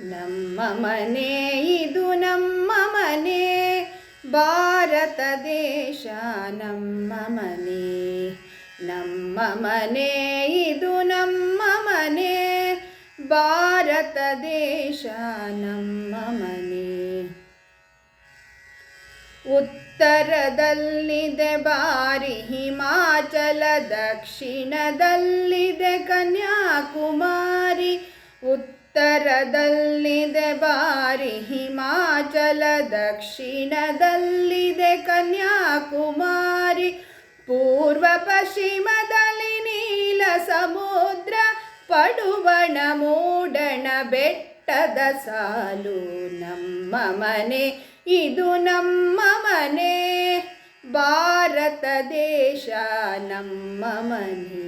ನಮ್ಮ ಮನೆ ಇದು ನಮ್ಮ ಮನೆ, ಭಾರತ ದೇಶ ನಮ್ಮ ಮನೆ. ನಮ್ಮ ಮನೆ ಇದು ನಮ್ಮ ಮನೆ, ಭಾರತ ದೇಶ ನಮ್ಮ ಮನೆ. ಉತ್ತರದಲ್ಲಿದೆ ಬಾರಿ ಹಿಮಾಚಲ, ದಕ್ಷಿಣದಲ್ಲಿದೆ ಕನ್ಯಾಕುಮಾರಿ. ಉತ್ತರದಲ್ಲಿದೆ ಬಾರಿ ಹಿಮಾಚಲ, ದಕ್ಷಿಣದಲ್ಲಿದೆ ಕನ್ಯಾಕುಮಾರಿ. ಪೂರ್ವ ಪಶ್ಚಿಮದಲ್ಲಿ ನೀಲ ಸಮುದ್ರ, ಪಡುವಣ ಮೂಡಣ ಬೆಟ್ಟದ ಸಾಲು. ನಮ್ಮ ಮನೆ ಇದು ನಮ್ಮ ಮನೆ, ಭಾರತ ದೇಶ ನಮ್ಮ ಮನೆ.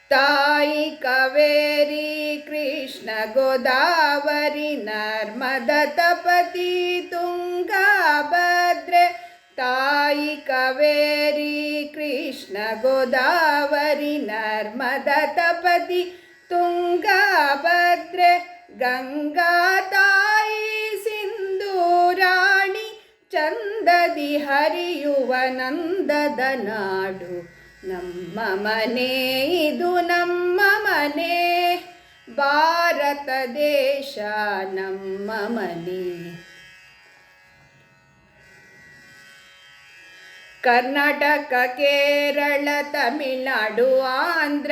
ತಾಯಿ ಕಾವೇರಿ ಕೃಷ್ಣ ಗೋದಾವರಿ ನರ್ಮದ ತಪತಿ ತುಂಗಾ ಭದ್ರೆ. ತಾಯಿ ಕಾವೇರಿ ಕೃಷ್ಣ ಗೋದಾವರಿ ನರ್ಮದ ತಪತಿ ತುಂಗಾ ಭದ್ರೆ. ಗಂಗಾ ತಾಯಿ ಸಿಂಧೂ ರಾಣಿ, ಚಂದದಿ ಹರಿಯುವ ನಂದದ ನಾಡು. ನಮ್ಮ ಮನೆ ಇದು ನಮ್ಮ ಮನೆ, ಭಾರತ ದೇಶ ನಮ್ಮ ಮನೆ. ಕರ್ನಾಟಕ ಕೇರಳ ತಮಿಳುನಾಡು ಆಂಧ್ರ,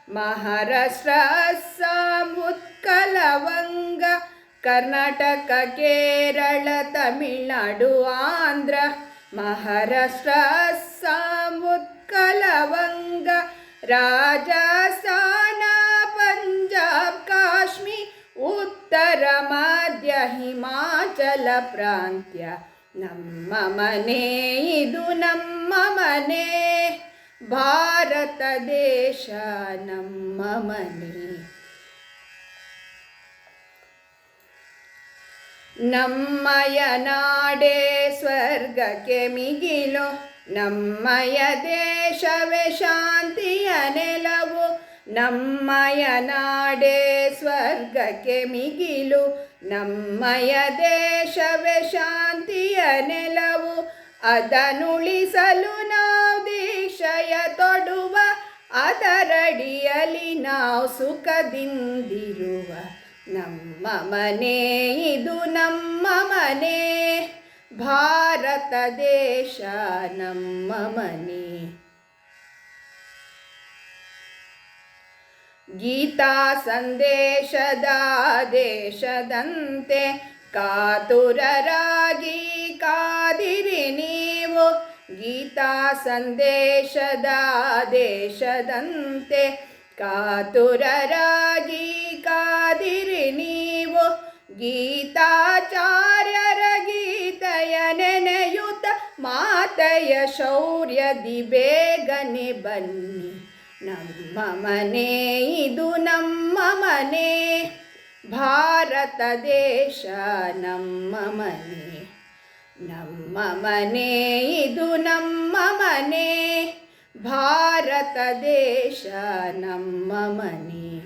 ಮಹಾರಾಷ್ಟ್ರ ಅಸ್ಸಾಂ ಉತ್ಕಲ ವಂಗ. ಕರ್ನಾಟಕ ಕೇರಳ ತಮಿಳುನಾಡು ಆಂಧ್ರ, ಮಹಾರಾಷ್ಟ್ರ ಅಸ್ಸಾಂ ಉತ್ಕಲ ವಂಗ. ರಾಜಸ್ಥಾನ ಪಂಜಾಬ್ ಕಾಶ್ಮೀರ, ಉತ್ತರ ಮಧ್ಯ ಹಿಮಾಚಲ ಪ್ರಾಂತ್ಯ. ನಮ್ಮ ಮನೆ ಇದು ನಮ್ಮ ಮನೆ, ಭಾರತ ದೇಶ ನಮ್ಮ ಮನೆ. ನಮ್ಮಯ ನಾಡೇ ಸ್ವರ್ಗಕ್ಕೆ ಮಿಗಿಲು, ನಮ್ಮಯ ದೇಶವೇ ಶಾಂತಿಯ ನೆಲವು. ನಮ್ಮಯ ನಾಡೇ ಸ್ವರ್ಗಕ್ಕೆ ಮಿಗಿಲು, ನಮ್ಮಯ ದೇಶವೇ ಶಾಂತಿಯ ನೆಲವು. ಅದನ್ನುಳಿಸಲು ನಾವು ದೀಕ್ಷೆಯ ತೊಡುವ, ಅದರಡಿಯಲ್ಲಿ ನಾವು ಸುಖದಿಂದಿರುವ. ನಮ್ಮ ಮನೆ ಇದು ನಮ್ಮ ಮನೆ, ಭಾರತ ದೇಶ ನಮ್ಮ ಮನೆ. ಗೀತಾ ಸಂದೇಶದ ದೇಶದಂತೆ ಕಾತುರರಾಗಿ ಕಾದಿರಿ ನೀವು. ಗೀತಾ ಸಂದೇಶದ ದೇಶದಂತೆ ಕಾತುರರಾಗಿ ಕಾದಿರಿ ನೀವು. ಗೀತಾಚಾರ್ಯರ ಗೀತೆಯ ನೆನೆಯುತ್ತ, ಮಾತೆಯ ಶೌರ್ಯದಿ ಬೇಗನೆ ಬನ್ನಿ. ನಮ್ಮ ಮನೆ ಇದು ನಮ್ಮ ಮನೆ, ಭಾರತ ದೇಶ ನಮ್ಮ ಮನೆ. ನಮ್ಮ ಮನೆ ಇದು ನಮ್ಮ ಮನೆ, ಭಾರತ ದೇಶ ನಮ್ಮ ಮನೆ.